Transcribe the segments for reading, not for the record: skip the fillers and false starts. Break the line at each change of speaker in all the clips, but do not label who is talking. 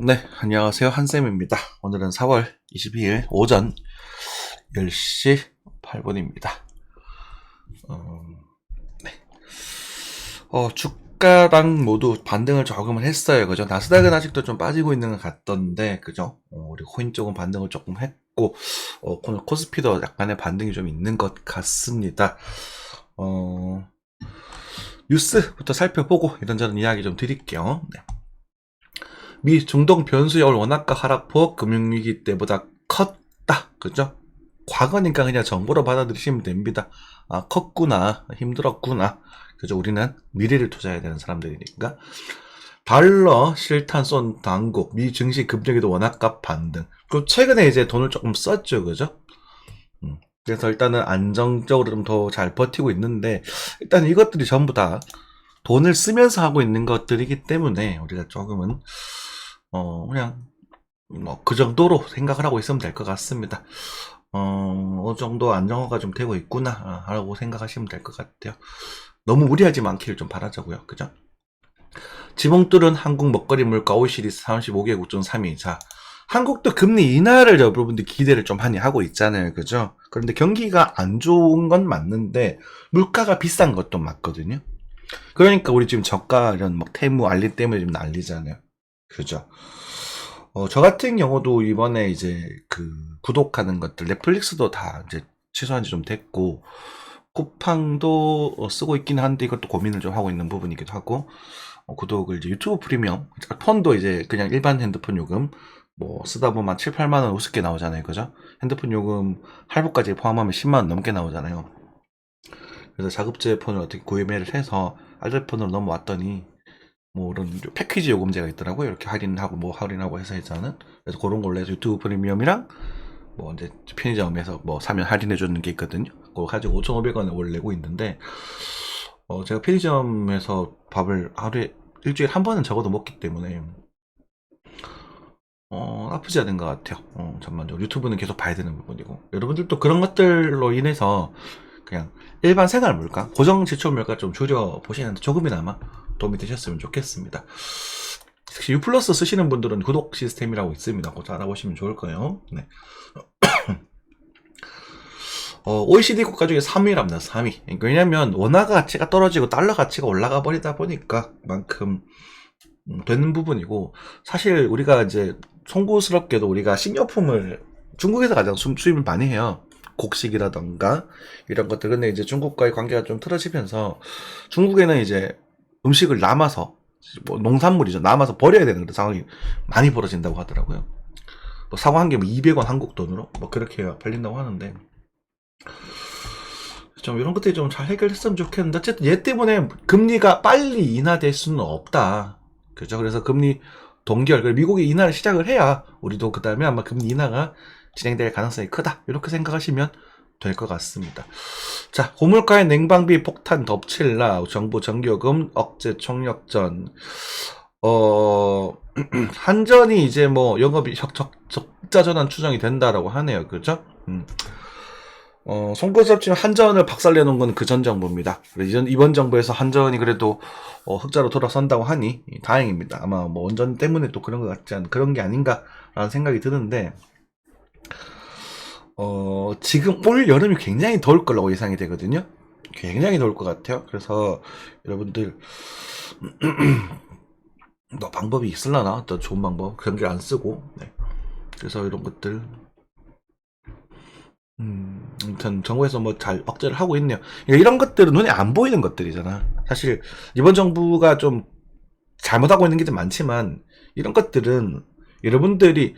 네, 안녕하세요. 한쌤입니다. 오늘은 4월 22일 오전 10시 8분입니다. 주가랑 모두 반등을 조금은 했어요. 그죠? 나스닥은 아직도 좀 빠지고 있는 것 같던데, 그죠? 우리 코인 쪽은 반등을 조금 했고, 오늘 코스피도 약간의 반등이 좀 있는 것 같습니다. 뉴스부터 살펴보고 이런저런 이야기 좀 드릴게요. 네. 미 중동 변수의 올 원화가 하락폭 금융위기 때보다 컸다. 그죠? 과거니까 그냥 정보로 받아들이시면 됩니다. 아, 컸구나. 힘들었구나. 그죠? 우리는 미래를 투자해야 되는 사람들이니까. 달러 실탄 쏜 당국, 미 증시 급등에도 원화값 반등. 그리고 최근에 이제 돈을 조금 썼죠. 그죠? 그래서 일단은 안정적으로 좀 더 잘 버티고 있는데, 일단 이것들이 전부 다 돈을 쓰면서 하고 있는 것들이기 때문에 우리가 조금은 그냥 뭐 그 정도로 생각을 하고 있으면 될 것 같습니다. 어느 정도 안정화가 좀 되고 있구나 라고 생각하시면 될 것 같아요. 너무 무리하지 않기를 좀 바라자고요. 그죠? 지봉뚫은 한국 먹거리 물가 OECD 35개국 중 3위. 자, 한국도 금리 인하를 여러분들 기대를 좀 많이 하고 있잖아요. 그죠? 그런데 경기가 안 좋은 건 맞는데 물가가 비싼 것도 맞거든요. 그러니까 우리 지금 저가 이런 막 테무 알리 때문에 좀 난리잖아요. 그죠? 저 같은 경우도 이번에 이제 그 구독하는 것들 넷플릭스도 다 이제 취소한 지 좀 됐고 쿠팡도 쓰고 있긴 한데 이것도 고민을 좀 하고 있는 부분이기도 하고 구독을 이제 유튜브 프리미엄 폰도 이제 그냥 일반 핸드폰 요금 뭐 쓰다 보면 7, 8만 원 우습게 나오잖아요. 그죠? 핸드폰 요금 할부까지 포함하면 10만 원 넘게 나오잖아요. 그래서 자급제 폰을 어떻게 구매를 해서 알뜰폰으로 넘어왔더니 뭐 이런 패키지 요금제가 있더라고요. 이렇게 할인하고 뭐 할인하고 해서 해서는 그래서 그런 걸로 해서 유튜브 프리미엄이랑 뭐 이제 편의점에서 뭐 사면 할인해 주는 게 있거든요. 그거 가지고 5,500원에 원래 내고 있는데 제가 편의점에서 밥을 하루에 일주일에 한 번은 적어도 먹기 때문에 나쁘지 않은 것 같아요. 전반적으로 유튜브는 계속 봐야 되는 부분이고 여러분들도 그런 것들로 인해서 그냥 일반 생활 물가, 고정 지출 물가 좀 줄여 보시는데 조금이나마 도움이 되셨으면 좋겠습니다. 혹시 U 플러스 쓰시는 분들은 구독 시스템이라고 있습니다. 그거 알아보시면 좋을 거예요. 네. OECD 국가 중에 3위랍니다. 3위. 왜냐면 원화 가치가 떨어지고 달러 가치가 올라가 버리다 보니까 그만큼 되는 부분이고 사실 우리가 이제 송구스럽게도 우리가 식료품을 중국에서 가장 수입을 많이 해요. 곡식이라던가 이런 것들. 근데 이제 중국과의 관계가 좀 틀어지면서 중국에는 이제 음식을 남아서 뭐 농산물이죠. 남아서 버려야 되는 그런 상황이 많이 벌어진다고 하더라고요. 뭐 사과 한 개 뭐 200원 한국 돈으로 뭐 그렇게 팔린다고 하는데 좀 이런 것들이 좀 잘 해결했으면 좋겠는데 어쨌든 얘 때문에 금리가 빨리 인하될 수는 없다. 그죠? 그래서 금리 동결, 미국이 인하를 시작을 해야 우리도 그 다음에 아마 금리 인하가 진행될 가능성이 크다. 이렇게 생각하시면 될 것 같습니다. 자, 고물가의 냉방비 폭탄 덮칠라 정부 전기요금 억제 총력전. 한전이 이제 뭐 영업이 적자 전환 추정이 된다라고 하네요. 그죠? 송구스럽지만 한전을 박살내놓은 건 그 전 정부입니다. 이번 정부에서 한전이 그래도 흑자로 돌아선다고 하니 다행입니다. 아마 뭐 원전 때문에 또 그런 것 같지 않은 그런 게 아닌가라는 생각이 드는데 지금 올 여름이 굉장히 더울 거라고 예상이 되거든요. 굉장히 더울 것 같아요. 그래서 여러분들 뭐 방법이 있을라나? 또 좋은 방법 그런 게 안 쓰고 네. 그래서 이런 것들 아무튼 정부에서 뭐 잘 억제를 하고 있네요. 그러니까 이런 것들은 눈에 안 보이는 것들이잖아. 사실 이번 정부가 좀 잘못하고 있는 게 좀 많지만 이런 것들은 여러분들이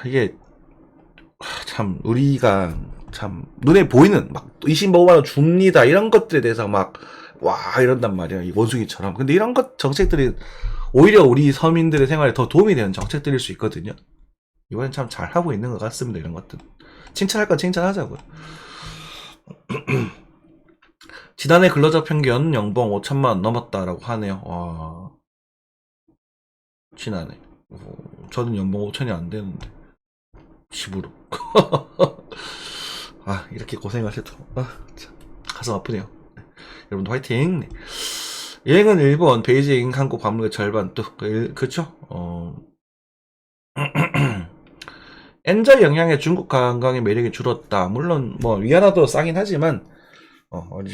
이게 참 우리가 참 눈에 보이는 막 25만 원 줍니다 이런 것들에 대해서 막 와 이런단 말이야 이 원숭이처럼. 근데 이런 것 정책들이 오히려 우리 서민들의 생활에 더 도움이 되는 정책들일 수 있거든요. 이번엔 참 잘하고 있는 것 같습니다. 이런 것들 칭찬할 건 칭찬하자고요. 지난해 근로자 평균 연봉 5천만 원 넘었다라고 하네요. 와, 지난해. 저는 연봉 5천이 안 되는데 집으로. 이렇게 고생하셔도 참 가슴 아프네요. 네. 여러분도 화이팅. 네. 여행은 일본, 베이징, 한국 방문의 절반 또 그쵸? 엔저 영향에 중국 관광의 매력이 줄었다. 물론 뭐 위안화도 싸긴 하지만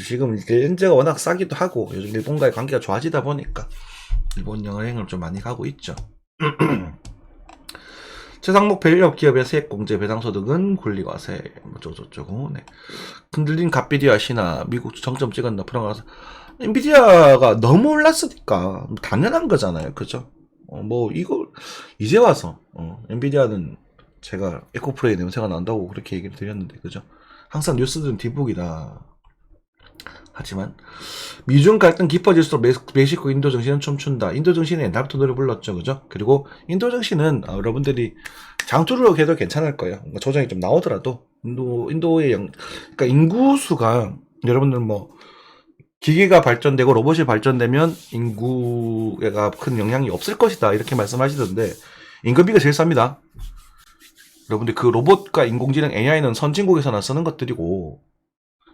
지금 이제 엔저가 워낙 싸기도 하고 요즘 일본과의 관계가 좋아지다 보니까 일본 여행을 좀 많이 가고 있죠. 최상목 밸류업 기업의 세액공제 배당소득은 굴리과세 저쩌고 네. 흔들린 갓비디아 신화 미국 정점 찍었나 프랑스 엔비디아가 너무 올랐으니까 당연한 거잖아요. 그죠? 뭐 이거 이제 와서 엔비디아는 제가 에코프레이 냄새가 난다고 그렇게 얘기를 드렸는데 그죠? 항상 뉴스들은 뒷북이다. 하지만 미중 갈등 깊어질수록 멕시코 인도 정신은 춤춘다. 인도 정신은 옛날부터 노래 불렀죠, 그죠? 그리고 인도 정신은 여러분들이 장투로 해도 괜찮을 거예요. 뭔가 조정이 좀 나오더라도 인도의 그러니까 인구수가 여러분들 뭐 기계가 발전되고 로봇이 발전되면 인구가 큰 영향이 없을 것이다 이렇게 말씀하시던데 임금비가 제일 쌉니다. 여러분들 그 로봇과 인공지능 AI는 선진국에서나 쓰는 것들이고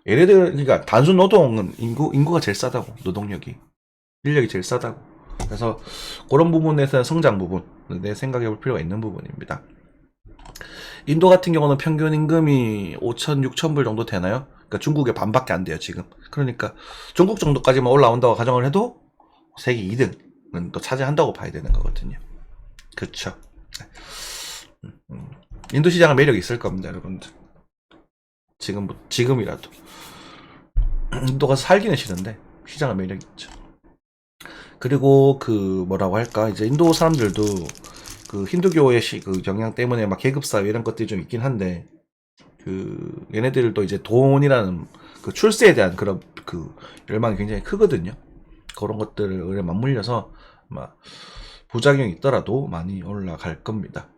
얘네들 그러니까 단순 노동은 인구가 제일 싸다고 노동력이 인력이 제일 싸다고 그래서 그런 부분에서는 성장 부분 내 생각해 볼 필요가 있는 부분입니다. 인도 같은 경우는 평균 임금이 5천, 6천 불 정도 되나요? 그러니까 중국의 반밖에 안 돼요 지금. 그러니까 중국 정도까지만 올라온다고 가정을 해도 세계 2등은 또 차지한다고 봐야 되는 거거든요. 그렇죠. 인도 시장은 매력이 있을 겁니다, 여러분들. 지금이라도. 인도가 살기는 싫은데 시장은 매력이 있죠. 그리고 그 뭐라고 할까 이제 인도 사람들도 그 힌두교의 그 영향 때문에 막 계급사회 이런 것들이 좀 있긴 한데 그 얘네들도 이제 돈이라는 그 출세에 대한 그런 그 열망이 굉장히 크거든요. 그런 것들을 맞물려서 막 부작용이 있더라도 많이 올라갈 겁니다.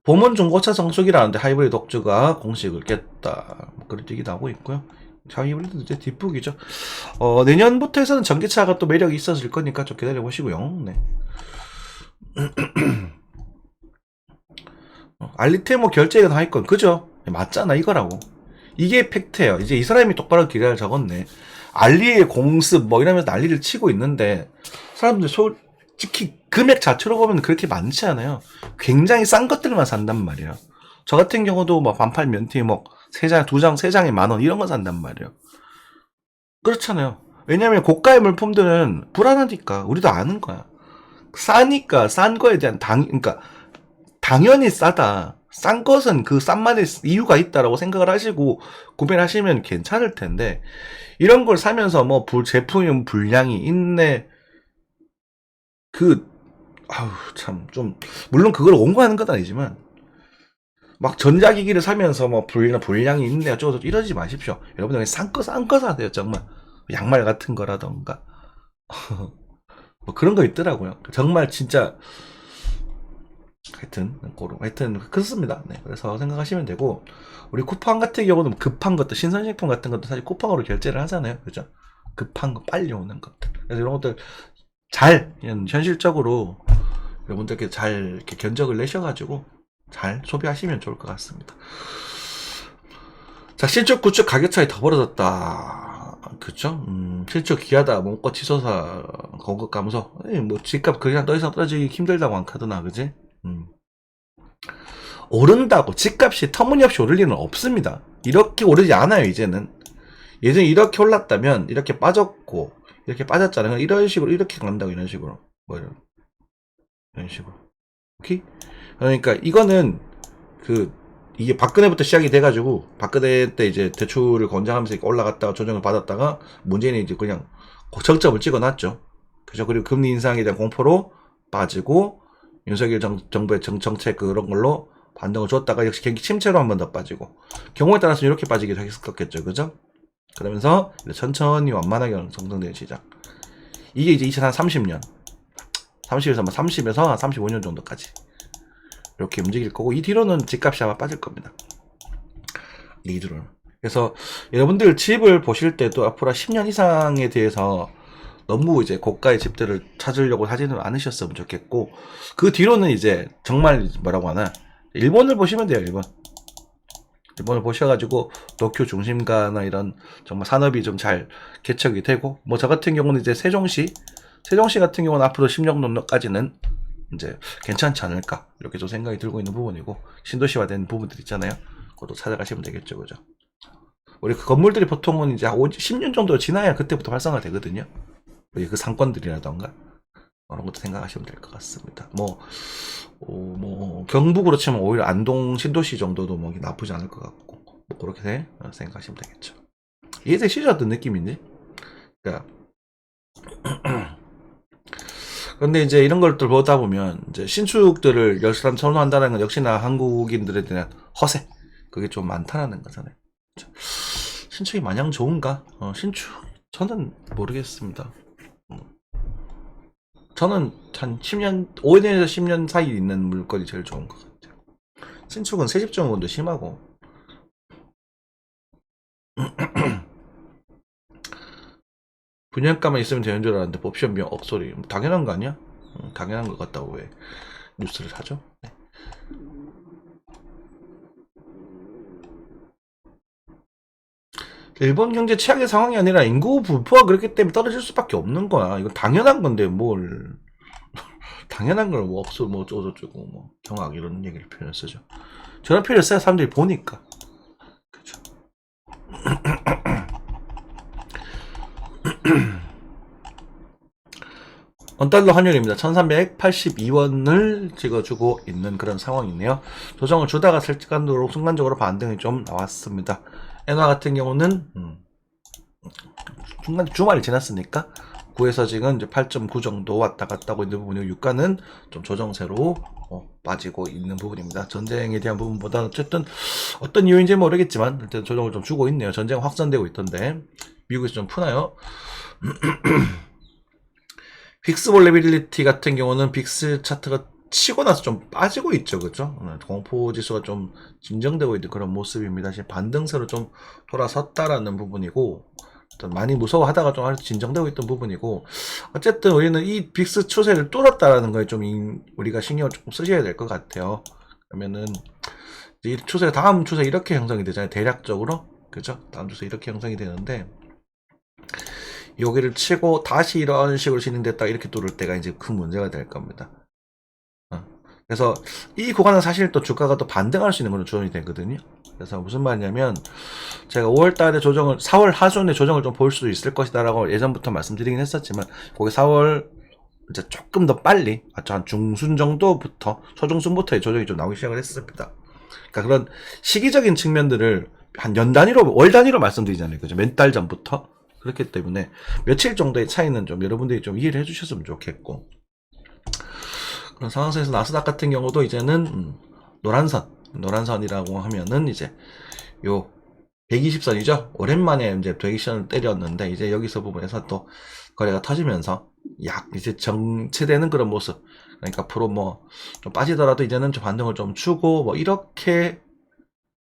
봄은 중고차 성수기라는데 하이브리드 독주가 공식을 깼다. 뭐 그런 얘기도 하고 있고요. 하이브리드 이제 뒷북이죠. 내년부터 해서는 전기차가 또 매력이 있어질 거니까 좀 기다려 보시고요. 네. 알리테모 결제가 하이건 그죠? 맞잖아 이거라고. 이게 팩트예요. 이제 이 사람이 똑바로 기대를 적었네. 알리의 공습 뭐 이러면서 난리를 치고 있는데 사람들 솔직히 금액 자체로 보면 그렇게 많지 않아요. 굉장히 싼 것들만 산단 말이에요. 저 같은 경우도 뭐 반팔 면티 뭐 3장, 2장, 3장에 10,000원 이런 거 산단 말이에요. 그렇잖아요. 왜냐면 고가의 물품들은 불안하니까 우리도 아는 거야. 싸니까 싼 거에 대한 그러니까 당연히 싸다. 싼 것은 그 싼만의 이유가 있다라고 생각을 하시고 구매를 하시면 괜찮을 텐데 이런 걸 사면서 뭐 제품 불량이 있네. 참 좀 물론 그걸 원고하는 건 아니지만 막 전자기기를 사면서 뭐 불량이 있네 어쩌고 이러지 마십시오. 여러분들 싼 거 사세요. 정말 양말 같은 거라던가 뭐 그런 거 있더라고요. 정말 진짜 하여튼 그렇습니다. 네, 그래서 생각하시면 되고 우리 쿠팡 같은 경우는 급한 것들 신선식품 같은 것도 사실 쿠팡으로 결제를 하잖아요. 그죠? 급한 거 빨리 오는 것들. 그래서 이런 것들 잘 현실적으로 여러분들께 잘 이렇게 견적을 내셔가지고 잘 소비하시면 좋을 것 같습니다. 자, 신축 구축 가격 차이 더 벌어졌다. 그쵸? 실적 귀하다. 몸값 치솟아. 공급 감소. 뭐 집값 그냥 더 이상 떨어지기 힘들다고 안 카드나 그지? 오른다고 집값이 터무니없이 오를 일은 없습니다. 이렇게 오르지 않아요 이제는. 예전에 이렇게 올랐다면 이렇게 빠졌고 이렇게 빠졌잖아요. 이런 식으로 이렇게 간다고 이런 식으로 뭐 이런 식으로. 오케이? 그러니까 이거는 이게 박근혜부터 시작이 돼가지고 박근혜 때 이제 대출을 권장하면서 올라갔다가 조정을 받았다가 문재인이 이제 그냥 고정점을 찍어놨죠. 그죠? 그리고 금리 인상에 대한 공포로 빠지고 윤석열 정부의 정책 그런 걸로 반등을 줬다가 역시 경기 침체로 한 번 더 빠지고 경우에 따라서 이렇게 빠지기도 했었겠죠. 그죠? 그러면서 천천히 완만하게 성장되는 시장. 이게 이제 2030년 30에서 35년 정도까지 이렇게 움직일 거고 이 뒤로는 집값이 아마 빠질 겁니다. 이 뒤로는. 그래서 여러분들 집을 보실 때도 앞으로 10년 이상에 대해서 너무 이제 고가의 집들을 찾으려고 하지는 않으셨으면 좋겠고 그 뒤로는 이제 정말 뭐라고 하나 일본을 보시면 돼요. 일본. 이번에 보셔가지고 도쿄 중심가나 이런 정말 산업이 좀 잘 개척이 되고, 뭐 저 같은 경우는 이제 세종시 같은 경우는 앞으로 10년 정도까지는 이제 괜찮지 않을까 이렇게 좀 생각이 들고 있는 부분이고, 신도시화된 부분들 있잖아요. 그것도 찾아가시면 되겠죠, 그죠? 우리 그 건물들이 보통은 이제 10년 정도 지나야 그때부터 활성화 되거든요. 그 상권들이라던가 그런 것도 생각하시면 될 것 같습니다. 뭐 경북으로 치면 오히려 안동 신도시 정도도 뭐 나쁘지 않을 것 같고, 뭐 그렇게 생각하시면 되겠죠. 이해되시죠? 어떤 느낌인지? 그러니까 그런데 이제 이런 것들 보다 보면 이제 신축들을 열사람 선호한다는 건 역시나 한국인들에 대한 허세, 그게 좀 많다라는 거잖아요. 신축이 마냥 좋은가? 신축 저는 모르겠습니다. 저는 한 10년, 5년에서 10년 사이 있는 물건이 제일 좋은 것 같아요. 신축은 세집 증후군도 심하고. 분양가만 있으면 되는 줄 알았는데 옵션 비용 억소리. 당연한 거 아니야? 당연한 것 같다고 왜 뉴스를 하죠? 네. 일본 경제 최악의 상황이 아니라 인구 분포가 그렇기 때문에 떨어질 수밖에 없는 거야. 이건 당연한 건데 뭘 당연한 걸 뭐 억소 뭐 어쩌고 뭐 경악 이런 얘기를 표현을 쓰죠. 저런 표현을 써야 사람들이 보니까. 그죠. 원달러 환율입니다. 1382원을 찍어주고 있는 그런 상황이네요. 조정을 주다가 순간적으로 반등이 좀 나왔습니다. 엔화 같은 경우는 중간 주말이 지났으니까 9에서 지금 이제 8.9 정도 왔다 갔다 하고 있는 부분이고, 유가는 좀 조정세로 빠지고 있는 부분입니다. 전쟁에 대한 부분보다 어쨌든 어떤 이유인지 모르겠지만 일단 조정을 좀 주고 있네요. 전쟁 확산되고 있던데 미국에서 좀 푸나요? 빅스 볼레빌리티 같은 경우는 빅스 차트가 치고 나서 좀 빠지고 있죠, 그죠? 공포 지수가 좀 진정되고 있는 그런 모습입니다. 지금 반등세로 좀 돌아섰다라는 부분이고, 많이 무서워하다가 좀 진정되고 있던 부분이고, 어쨌든 우리는 이 빅스 추세를 뚫었다라는 거에 좀 우리가 신경을 조금 쓰셔야 될 것 같아요. 그러면은 이 추세가 다음 추세 이렇게 형성이 되잖아요, 대략적으로, 그죠? 다음 추세 이렇게 형성이 되는데, 여기를 치고 다시 이런 식으로 진행됐다 이렇게 뚫을 때가 이제 큰 문제가 될 겁니다. 그래서 이 구간은 사실 또 주가가 또 반등할 수 있는 그런 조정이 되거든요. 그래서 무슨 말이냐면, 제가 5월달에 조정을 4월 하순에 조정을 좀 볼 수도 있을 것이다라고 예전부터 말씀드리긴 했었지만, 거기 4월 이제 조금 더 빨리 한 중순 정도부터 초중순부터의 조정이 좀 나오기 시작을 했습니다. 그러니까 그런 시기적인 측면들을 한 연 단위로 월 단위로 말씀드리잖아요, 그죠? 몇 달 전부터. 그렇기 때문에 며칠 정도의 차이는 좀 여러분들이 좀 이해를 해주셨으면 좋겠고, 그런 상황에서 나스닥 같은 경우도 이제는 노란선이라고 하면은 이제 요 120선이죠. 오랜만에 이제 120선을 때렸는데, 이제 여기서 부분에서 또 거래가 터지면서 이제 정체되는 그런 모습. 그러니까 앞으로 뭐 좀 빠지더라도 이제는 좀 반등을 좀 주고 뭐 이렇게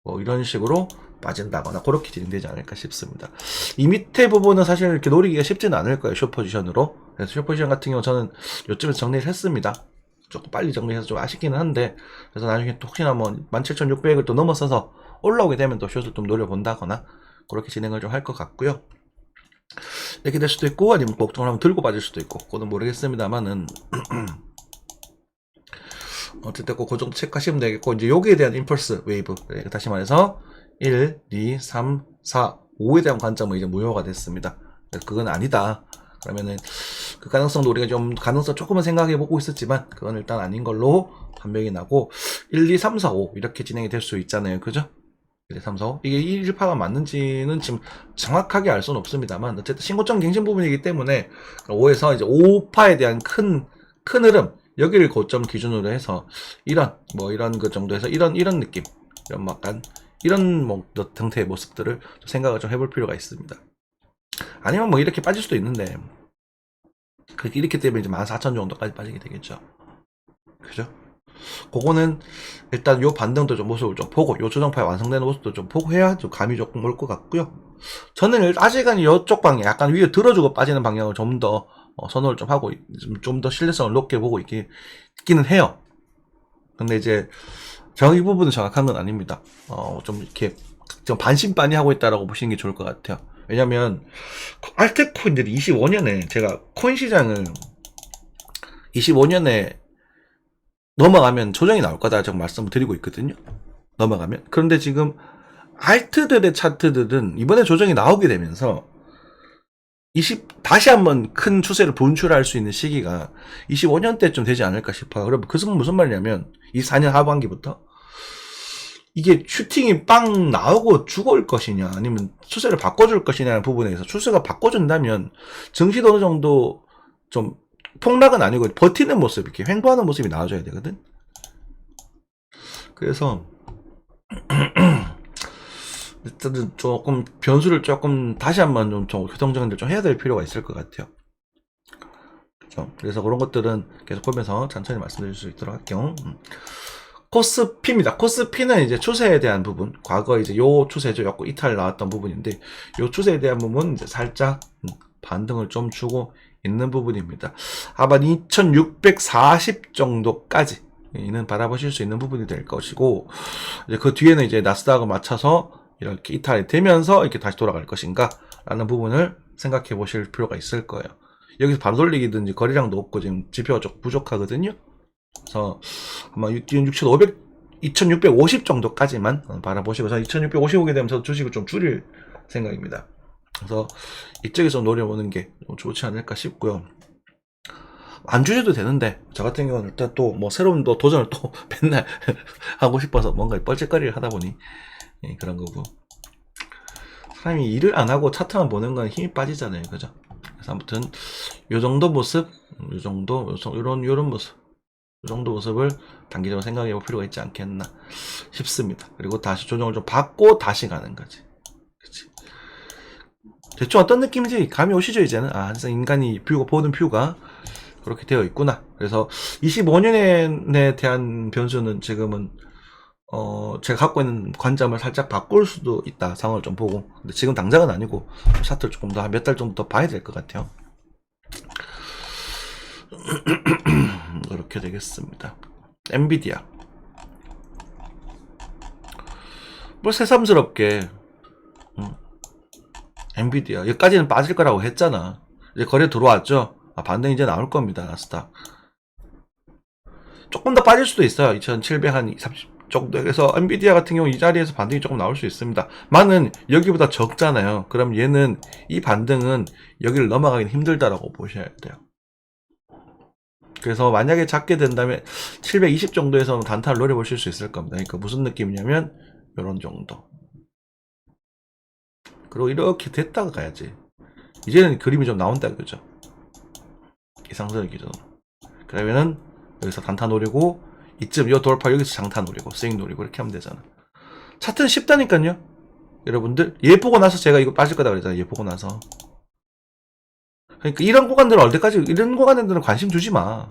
뭐 이런 식으로 빠진다거나 그렇게 진행되지 않을까 싶습니다. 이 밑에 부분은 사실 이렇게 노리기가 쉽지는 않을 거예요, 숏포지션으로. 그래서 숏포지션 같은 경우 저는 요쯤에서 정리를 했습니다. 조금 빨리 정리해서 좀 아쉽기는 한데, 그래서 나중에 또 혹시나 뭐 17,600을 또 넘어서서 올라오게 되면 또 숏을 좀 노려본다거나 그렇게 진행을 좀 할 것 같고요. 이렇게 될 수도 있고, 아니면 목적을 한번 들고 빠질 수도 있고, 그건 모르겠습니다만은 어쨌든 그 정도 체크하시면 되겠고, 이제 여기에 대한 임펄스 웨이브, 다시 말해서 1, 2, 3, 4, 5에 대한 관점은 이제 무효가 됐습니다. 그건 아니다. 그러면은 그 가능성도 우리가 좀 가능성 조금은 생각해 보고 있었지만, 그건 일단 아닌 걸로 판명이 나고, 1, 2, 3, 4, 5 이렇게 진행이 될 수 있잖아요, 그죠? 1, 2, 3, 4, 5 이게 1파가 맞는지는 지금 정확하게 알 수는 없습니다만, 어쨌든 신고점 갱신 부분이기 때문에 5에서 이제 5파에 대한 큰 흐름, 여기를 고점 기준으로 해서 이런 그 정도에서 이런 느낌, 이런 약간 이런 뭐 형태의 모습들을 생각을 좀 해볼 필요가 있습니다. 아니면 뭐 이렇게 빠질 수도 있는데, 그렇게 이렇게 되면 이제 14,000 정도까지 빠지게 되겠죠. 그죠? 그거는 일단 요 반등도 좀 모습을 좀 보고, 요 조정파의 완성되는 모습도 좀 보고 해야 좀 감이 조금 올 것 같고요. 저는 아직은 이쪽 방향, 약간 위에 들어주고 빠지는 방향을 좀 더 선호를 좀 하고, 좀 더 신뢰성을 높게 보고 있기는 해요. 근데 이제 이 부분은 정확한 건 아닙니다. 좀 이렇게 좀 반신반의하고 있다라고 보시는 게 좋을 것 같아요. 왜냐면 알테코인들이 25년에 제가 코인 시장을 25년에 넘어가면 조정이 나올 거다 좀 말씀을 드리고 있거든요. 넘어가면. 그런데 지금 알트들의 차트들은 이번에 조정이 나오게 되면서 다시 한번 큰 추세를 분출할 수 있는 시기가 25년 때쯤 되지 않을까 싶어요. 그럼 그것은 무슨 말이냐면 24년 하반기부터 이게 슈팅이 빵 나오고 죽을 것이냐 아니면 추세를 바꿔줄 것이냐는 부분에서 추세가 바꿔준다면 증시도 어느 정도 좀 폭락은 아니고 버티는 모습, 이렇게 횡보하는 모습이 나와줘야 되거든. 그래서 일단은 조금 변수를 조금 다시 한번 좀 교통정리를 좀 해야 될 필요가 있을 것 같아요. 그래서 그런 것들은 계속 보면서 천천히 말씀드릴 수 있도록 할게요. 코스피입니다. 코스피는 이제 추세에 대한 부분, 과거 이제 요 추세죠. 요 이탈 나왔던 부분인데, 요 추세에 대한 부분은 이제 살짝 반등을 좀 주고 있는 부분입니다. 아마 2640 정도까지는 바라보실 수 있는 부분이 될 것이고, 이제 그 뒤에는 이제 나스닥을 맞춰서 이렇게 이탈이 되면서 이렇게 다시 돌아갈 것인가 라는 부분을 생각해 보실 필요가 있을 거예요. 여기서 반돌리기든지 거래량도 없고 지금 지표가 좀 부족하거든요. 그래서 아마 2650 정도까지만 바라보시고, 저는 2650 오게 되면 저도 주식을 좀 줄일 생각입니다. 그래서 이쪽에서 노려보는 게 좋지 않을까 싶고요. 안 줄여도 되는데 저 같은 경우는 일단 또 뭐 새로운 또 도전을 또 맨날 하고 싶어서 뭔가 뻘짓거리를 하다 보니 그런 거고, 사람이 일을 안 하고 차트만 보는 건 힘이 빠지잖아요, 그죠? 그래서 아무튼 요 정도 모습, 요런 모습, 이 정도 모습을 단기적으로 생각해 볼 필요가 있지 않겠나 싶습니다. 그리고 다시 조정을 좀 받고 다시 가는 거지. 그치? 대충 어떤 느낌인지 감이 오시죠, 이제는? 항상 인간이 보는 뷰가 그렇게 되어 있구나. 그래서 25년에 대한 변수는 지금은, 제가 갖고 있는 관점을 살짝 바꿀 수도 있다. 상황을 좀 보고. 근데 지금 당장은 아니고, 차트를 조금 더, 몇 달 정도 더 봐야 될 것 같아요. 이렇게 되겠습니다. 엔비디아 뭐 새삼스럽게 엔비디아 여기까지는 빠질 거라고 했잖아. 이제 거래 들어왔죠. 반등 이제 나올 겁니다. 나스닥 조금 더 빠질 수도 있어요. 2730 정도에서 엔비디아 같은 경우 이 자리에서 반등이 조금 나올 수 있습니다. 만은 여기보다 적잖아요. 그럼 얘는 이 반등은 여기를 넘어가기는 힘들다라고 보셔야 돼요. 그래서 만약에 잡게 된다면 720 정도에서는 단타를 노려보실 수 있을 겁니다. 그러니까 무슨 느낌이냐면 이런 정도. 그리고 이렇게 됐다가 가야지. 이제는 그림이 좀 나온다, 그죠? 이상선의 기준. 그러면은 여기서 단타 노리고, 이쯤 요 돌파 여기서 장타 노리고 스윙 노리고 이렇게 하면 되잖아. 차트는 쉽다니까요. 여러분들 얘 보고 나서 제가 이거 빠질 거다 그랬잖아요. 얘 보고 나서. 그러니까 이런 구간들은 어디까지, 이런 구간들은 관심 주지 마.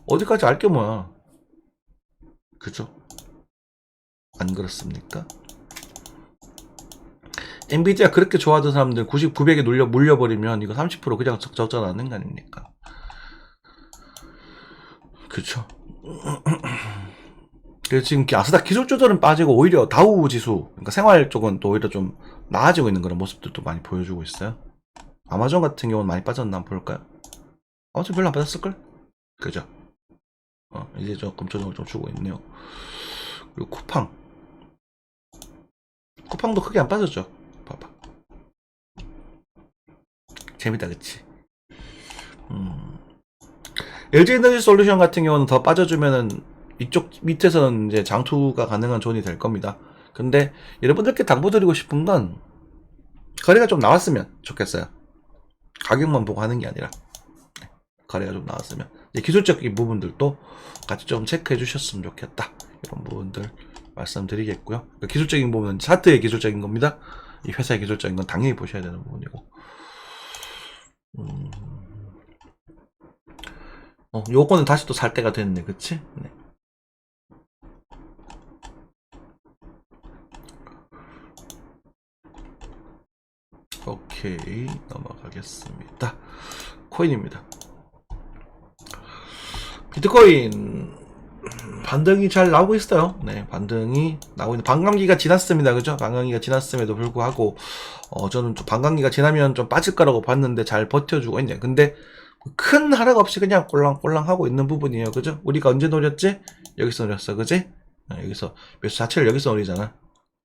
어디까지 알게 뭐야. 그죠? 안 그렇습니까? 엔비디아 그렇게 좋아하던 사람들 9900에 물려버리면 이거 30% 그냥 적자나는 거 아닙니까? 그쵸? 그래서 지금 아스닥 기술 조절은 빠지고 오히려 다우 지수, 그러니까 생활 쪽은 또 오히려 좀 나아지고 있는 그런 모습들도 많이 보여주고 있어요. 아마존 같은 경우는 많이 빠졌나 한번 볼까요? 아마존 별로 안 빠졌을걸? 그죠? 이제 조금 조정을 좀 주고 있네요. 그리고 쿠팡도 크게 안 빠졌죠? 봐봐. 재밌다, 그치? LG에너지 솔루션 같은 경우는 더 빠져주면은 이쪽 밑에서는 이제 장투가 가능한 존이 될 겁니다. 근데 여러분들께 당부드리고 싶은 건 거래가 좀 나왔으면 좋겠어요. 가격만 보고 하는 게 아니라 거래가 좀 나왔으면 이제 기술적인 부분들도 같이 좀 체크해 주셨으면 좋겠다. 이런 부분들 말씀드리겠고요. 그러니까 기술적인 부분은 차트의 기술적인 겁니다. 이 회사의 기술적인 건 당연히 보셔야 되는 부분이고. 요거는 다시 또 살 때가 됐네, 그치? 네. 오케이, 넘어가겠습니다. 코인입니다. 비트코인 반등이 잘 나오고 있어요. 네, 반등이 나오고 있는, 반감기가 지났습니다. 그죠? 반감기가 지났음에도 불구하고, 저는 좀 반감기가 지나면 좀 빠질 거라고 봤는데 잘 버텨주고 있네요. 근데 큰 하락 없이 그냥 꼴랑꼴랑 하고 있는 부분이에요. 그죠? 우리가 언제 노렸지? 여기서 노렸어. 그지? 여기서, 매수 자체를 여기서 노리잖아.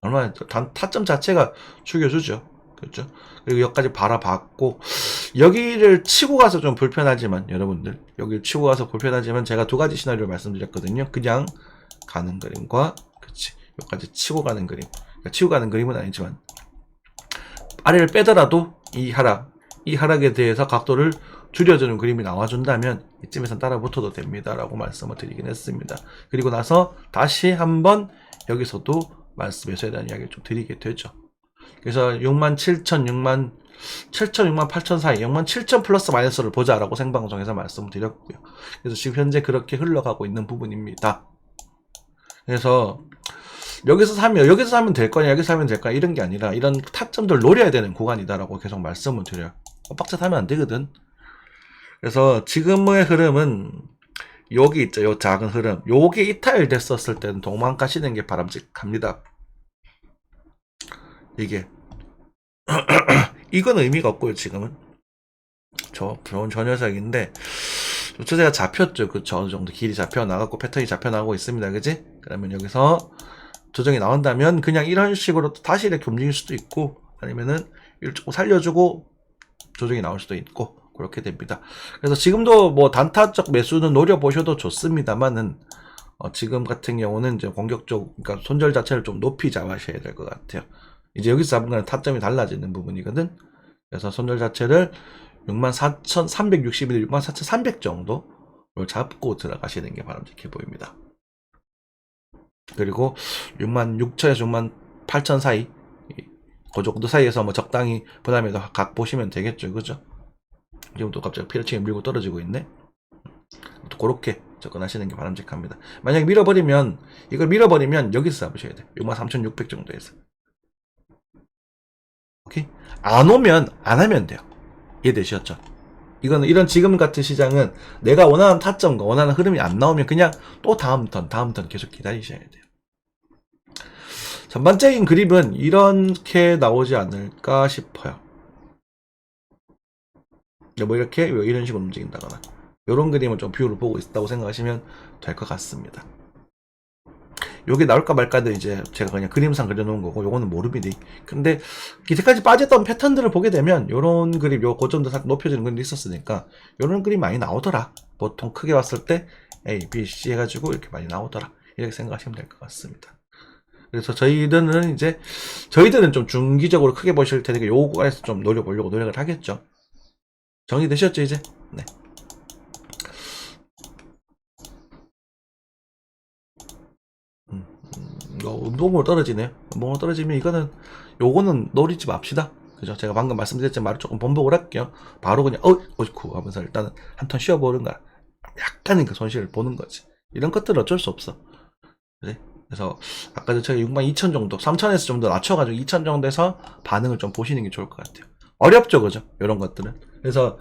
얼마나, 타점 자체가 죽여주죠. 그렇죠? 그리고 여기까지 바라봤고, 여기를 치고 가서 좀 불편하지만, 여러분들, 여기를 치고 가서 불편하지만, 제가 두 가지 시나리오를 말씀드렸거든요. 그냥 가는 그림과, 그치, 여기까지 치고 가는 그림. 그러니까 치고 가는 그림은 아니지만, 아래를 빼더라도 이 하락에 대해서 각도를 줄여주는 그림이 나와준다면, 이쯤에선 따라 붙어도 됩니다. 라고 말씀을 드리긴 했습니다. 그리고 나서 다시 한번 여기서도 매수에 대한 이야기를 좀 드리게 되죠. 그래서 67,000, 8,000 사이, 67,000 플러스 마이너스를 보자라고 생방송에서 말씀드렸고요. 그래서 지금 현재 그렇게 흘러가고 있는 부분입니다. 그래서 여기서 사면 될 거냐, 여기서 사면 될 거냐, 이런 게 아니라 이런 타점들 노려야 되는 구간이다라고 계속 말씀을 드려요. 빡쳐 사면 안 되거든. 그래서 지금의 흐름은 여기 있죠, 요 작은 흐름. 요게 이탈됐었을 때는 도망가시는 게 바람직합니다. 이게 이건 의미가 없고요. 지금은 저 녀석인데 조차제가 잡혔죠. 그쵸, 어느 정도 길이 잡혀 나가고 패턴이 잡혀 나가고 있습니다. 그지? 그러면 여기서 조정이 나온다면 그냥 이런 식으로 다시 이렇게 움직일 수도 있고, 아니면은 이걸 조금 살려주고 조정이 나올 수도 있고, 그렇게 됩니다. 그래서 지금도 뭐 단타적 매수는 노려보셔도 좋습니다만은, 지금 같은 경우는 이제 공격적, 그러니까 손절 자체를 좀 높이 잡으셔야 될 것 같아요. 이제 여기서 잡은 거는 타점이 달라지는 부분이거든. 그래서 손절 자체를 64,360일, 64,300 정도를 잡고 들어가시는 게 바람직해 보입니다. 그리고 66,000에서 68,000 사이, 그 정도 사이에서 뭐 적당히 부담에도 각 보시면 되겠죠. 그죠? 지금 또 갑자기 피러칭이 밀고 떨어지고 있네. 또 그렇게 접근하시는 게 바람직합니다. 만약에 이걸 밀어버리면 여기서 잡으셔야 돼요. 63,600 정도에서. 오케이? 안 오면 안 하면 돼요. 이해되셨죠? 이거는, 이런 지금 같은 시장은 내가 원하는 타점과 원하는 흐름이 안 나오면 그냥 또 다음 턴 계속 기다리셔야 돼요. 전반적인 그림은 이렇게 나오지 않을까 싶어요. 뭐 이렇게 이런 식으로 움직인다거나 이런 그림을 좀 뷰를 보고 있다고 생각하시면 될 것 같습니다. 요게 나올까 말까는 이제 제가 그냥 그림상 그려놓은 거고, 요거는 모릅니다. 근데 이때까지 빠졌던 패턴들을 보게 되면 요런 그림, 요 고점도 살짝 높여지는 그림도 있었으니까 요런 그림 많이 나오더라. 보통 크게 봤을 때 A, B, C 해가지고 이렇게 많이 나오더라. 이렇게 생각하시면 될 것 같습니다. 그래서 저희들은 좀 중기적으로 크게 보실 테니까 요 구간에서 좀 노려보려고 노력을 하겠죠. 정리되셨죠, 이제? 네. 운동으로 떨어지네요. 운동으로 떨어지면 요거는 노리지 맙시다. 그죠? 제가 방금 말씀드렸지만 말을 조금 번복을 할게요. 바로 그냥 어이쿠 하면서 일단은 한 턴 쉬어보는 거야. 약간의 그 손실을 보는 거지. 이런 것들은 어쩔 수 없어. 그래? 그래서 아까 제가 62,000 정도, 3,000에서 좀 더 낮춰가지고 2,000 정도에서 반응을 좀 보시는 게 좋을 것 같아요. 어렵죠, 그죠? 이런 것들은. 그래서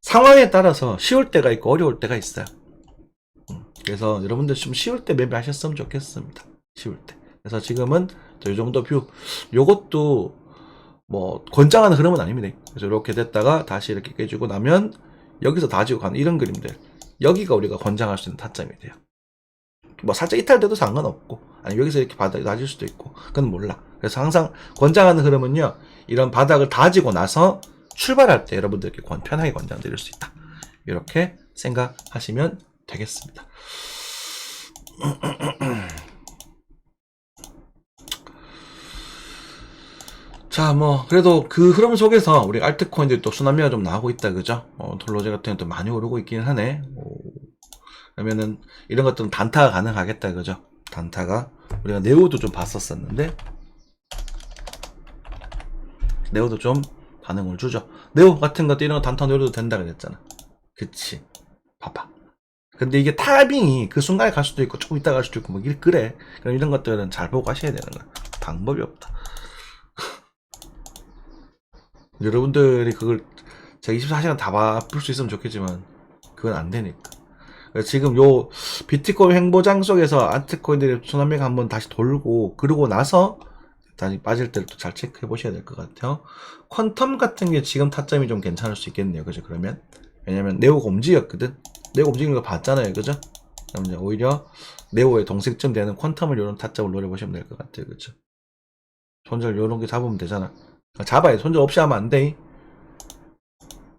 상황에 따라서 쉬울 때가 있고 어려울 때가 있어요. 그래서 여러분들 좀 쉬울 때 매매하셨으면 좋겠습니다. 쉬울 때. 그래서 지금은 이 정도 뷰, 요것도 뭐 권장하는 흐름은 아닙니다. 그래서 이렇게 됐다가 다시 이렇게 깨주고 나면 여기서 다지고 가는 이런 그림들, 여기가 우리가 권장할 수 있는 타점이 돼요. 뭐 살짝 이탈돼도 상관없고, 아니 여기서 이렇게 바닥이 낮을 수도 있고, 그건 몰라. 그래서 항상 권장하는 흐름은요, 이런 바닥을 다지고 나서 출발할 때 여러분들께 편하게 권장드릴 수 있다. 이렇게 생각하시면 되겠습니다. 자, 뭐 그래도 그 흐름 속에서 우리 알트코인들이 또 순환매가 좀 나오고 있다, 그죠? 돌로제 같은 경우도 많이 오르고 있긴 하네. 그러면은 이런 것들은 단타가 가능하겠다, 그죠? 단타가 우리가 네오도 좀 봤었었는데, 네오도 좀 반응을 주죠. 네오 같은 것도 이런 거 단타 노려도 된다 그랬잖아. 그치? 봐봐. 근데 이게 타이밍이 그 순간에 갈 수도 있고 조금 이따 갈 수도 있고 뭐 그래. 그럼 이런 것들은 잘 보고 하셔야 되는 거야. 방법이 없다. 여러분들이 그걸 제가 24시간 다 바쁠 수 있으면 좋겠지만 그건 안 되니까. 지금 요 비트코인 행보장 속에서 알트코인들의 순환매가 한번 다시 돌고 그러고 나서 다시 빠질 때를 또 잘 체크해 보셔야 될 것 같아요. 퀀텀 같은 게 지금 타점이 좀 괜찮을 수 있겠네요. 그죠? 그러면 왜냐면 네오가 움직였거든. 네오 움직이는 거 봤잖아요. 그죠? 그럼 이제 오히려 네오의 동색점 되는 퀀텀을 이런 타점을 노려보시면 될 것 같아요. 그죠? 손절 요런 게 잡으면 되잖아. 잡아야 손절 없이 하면 안 돼.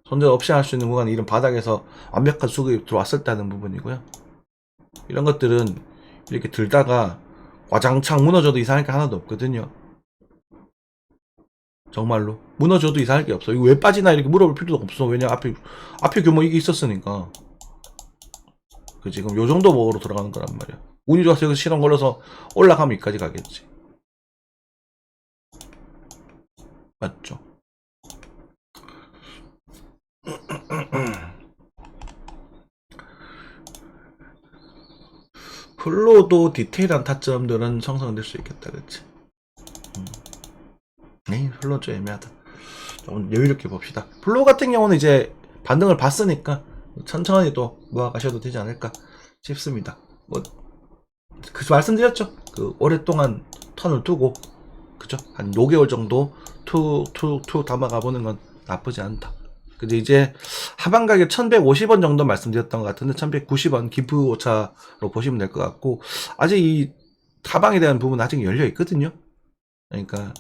손절 없이 할 수 있는 구간은 이런 바닥에서 완벽한 수급이 들어왔을 때 하는 부분이고요. 이런 것들은 이렇게 들다가 와장창 무너져도 이상할 게 하나도 없거든요. 정말로 무너져도 이상할 게 없어. 이거 왜 빠지나 이렇게 물어볼 필요도 없어. 왜냐 앞에 규모 이게 있었으니까. 그 지금 요 정도 먹으로 들어가는 거란 말이야. 운이 좋아서 여기 시동 걸려서 올라가면 여기까지 가겠지. 맞죠? 플로도 디테일한 타점들은 형성될 수 있겠다, 그치? 네, 플로 좀 애매하다. 좀 여유롭게 봅시다. 플로 같은 경우는 이제 반등을 봤으니까 천천히 또 모아가셔도 되지 않을까 싶습니다. 뭐, 그 말씀드렸죠? 그 오랫동안 턴을 두고, 그죠? 한 5개월 정도 툭 담아가보는 건 나쁘지 않다. 근데 이제 하방 가격 1150원 정도 말씀드렸던 것 같은데 1190원 기프 오차로 보시면 될 것 같고 아직 이 하방에 대한 부분은 아직 열려 있거든요. 그러니까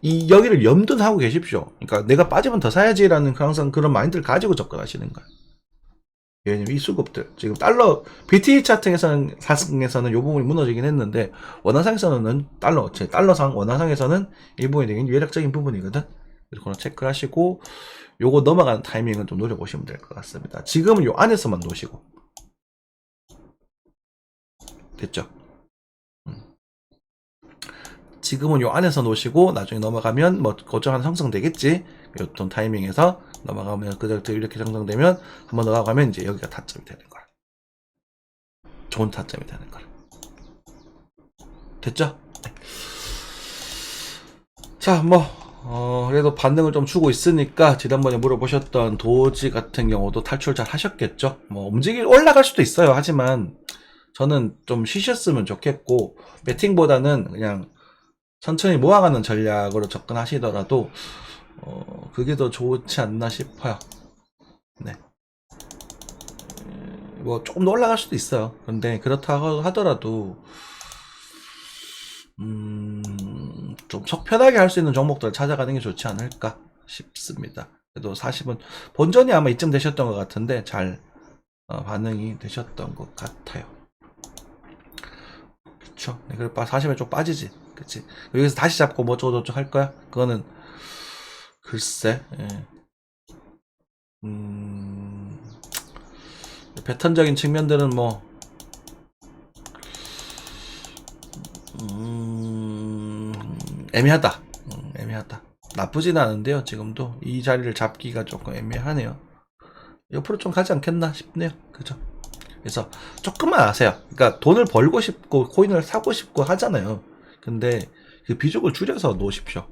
이 여기를 염두하고 계십시오. 그러니까 내가 빠지면 더 사야지라는 항상 그런 마인드를 가지고 접근하시는 거예요. 왜냐면 이 수급들 지금 달러 BTC 차트에서는 사승에서는 이 부분이 무너지긴 했는데 원화상에서는 달러상 원화상에서는 이 부분이 되게 외력적인 부분이거든. 그래서 그런 체크를 하시고 요거 넘어가는 타이밍은 좀 노려보시면 될 것 같습니다. 지금은 요 안에서만 놓으시고 됐죠? 지금은 요 안에서 놓으시고 나중에 넘어가면 뭐 고정한 형성되겠지. 요ton 타이밍에서 넘어가면 그대로 이렇게 형성되면 한번 넘어가면 이제 여기가 타점이 되는 거야. 좋은 타점이 되는 거야. 됐죠? 네. 자, 그래도 반등을 좀 주고 있으니까 지난번에 물어보셨던 도지 같은 경우도 탈출 잘 하셨겠죠? 올라갈 수도 있어요. 하지만 저는 좀 쉬셨으면 좋겠고 배팅보다는 그냥 천천히 모아가는 전략으로 접근하시더라도 그게 더 좋지 않나 싶어요. 네. 뭐 조금 더 올라갈 수도 있어요. 근데 그렇다고 하더라도 좀 속 편하게 할 수 있는 종목들을 찾아가는 게 좋지 않을까 싶습니다. 그래도 40은 본전이 아마 이쯤 되셨던 것 같은데 잘 반응이 되셨던 것 같아요. 그쵸? 네, 그리고 40에 좀 빠지지. 그치? 여기서 다시 잡고 뭐 저쩌고 할 거야? 그거는 글쎄. 예. 패턴적인 측면들은 뭐 애매하다. 애매하다. 나쁘진 않은데요. 지금도 이 자리를 잡기가 조금 애매하네요. 옆으로 좀 가지 않겠나 싶네요. 그죠? 그래서 조금만 아세요. 그러니까 돈을 벌고 싶고 코인을 사고 싶고 하잖아요. 근데 그 비중을 줄여서 놓으십시오.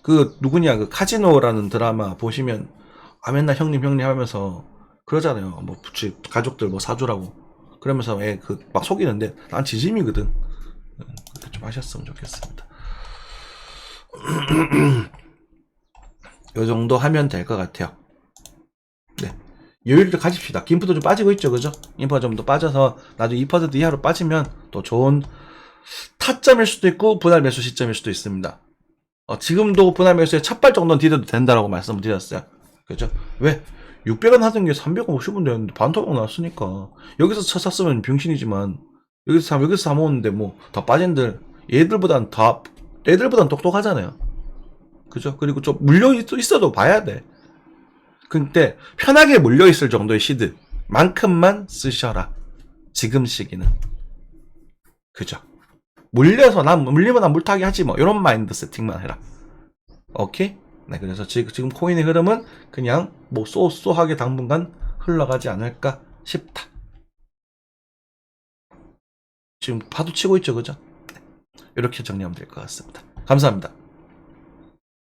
그 누구냐 그 카지노라는 드라마 보시면 맨날 형님 하면서 그러잖아요. 뭐 가족들 뭐 사주라고 그러면서 막 속이는데 난 진심이거든. 그렇게 좀 하셨으면 좋겠습니다. 요 정도 하면 될 것 같아요. 네. 여유를 가집시다. 김프도 좀 빠지고 있죠, 그죠? 인프가 좀 더 빠져서 나중에 2% 이하로 빠지면 또 좋은 타점일 수도 있고 분할 매수 시점일 수도 있습니다. 지금도 분할 매수에 첫발 정도는 디뎌도 된다라고 말씀을 드렸어요. 그죠? 왜? 600원 하던 게 350원 되는데 반토막 나왔으니까 여기서 차 샀으면 병신이지만 여기서 사 먹었는데 뭐 더 빠진들 얘들보단 똑똑하잖아요. 그죠? 그리고 좀 물려 있어도 봐야 돼. 근데 편하게 물려 있을 정도의 시드만큼만 쓰셔라. 지금 시기는. 그죠? 물리면 난 물타기 하지 뭐. 이런 마인드 세팅만 해라. 오케이? 네, 그래서 지금 코인의 흐름은 그냥 뭐 쏘쏘하게 당분간 흘러가지 않을까 싶다. 지금 파도 치고 있죠, 그죠? 네. 이렇게 정리하면 될 것 같습니다. 감사합니다.